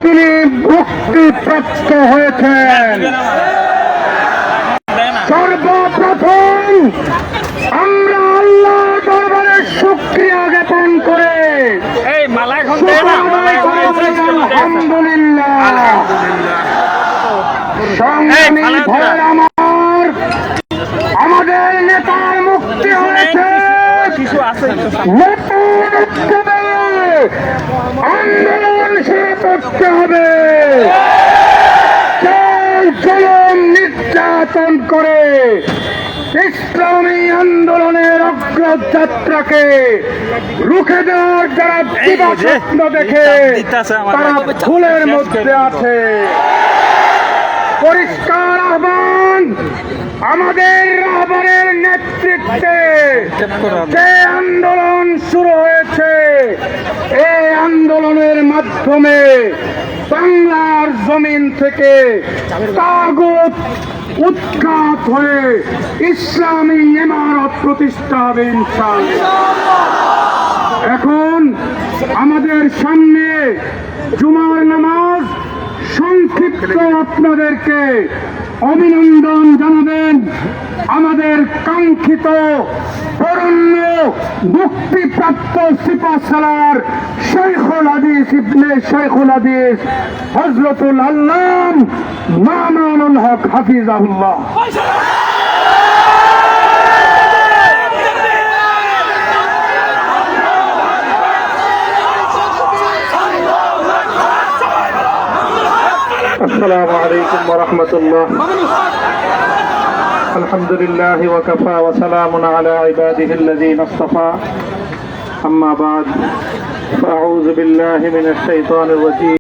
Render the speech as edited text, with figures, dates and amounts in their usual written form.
তিনি মুক্তিপ্রাপ্ত হয়েছেন। সর্বপ্রথম আমরা আল্লাহ দরবারে শুকরিয়া জ্ঞাপন করে আলহামদুলিল্লাহ। সংগ্রামী ভাইয়ের আমার, আমাদের নেতার মুক্তি হয়েছে। আন্দোলন শুরু করতে হবে। জুলুম নির্যাতন করে ইসলামী আন্দোলনের অগ্রযাত্রাকে রুখে দেওয়ার যারা দিবাস্বপ্ন দেখে তারা ভুলের মধ্যে আছে। পরিষ্কার আহ্বান, আমাদের রাহবরের নেতৃত্বে যে আন্দোলন শুরু হয়েছে, এই আন্দোলনের মাধ্যমে বাংলার জমিন থেকে তাগুত উৎখাত হয়ে ইসলামী ইমারত প্রতিষ্ঠা হবে ইনশাআল্লাহ। এখন আমাদের সামনে জুমার নামাজ, সংক্ষিপ্ত আপনাদেরকে অভিনন্দন জানাবেন আমাদের কাঙ্ক্ষিত বরণ্য মুক্তিপ্রাপ্ত সিপাহসালার শেখুল হাদিস ইবনে শেখুল হাদিস হযরতুল আল্লাম মামুনুল হক হাফিজাহুল্লাহ। السلام عليكم ورحمة الله. الحمد لله وكفى وسلام على عباده الذين اصطفى. أما بعد فأعوذ بالله من الشيطان الرجيم.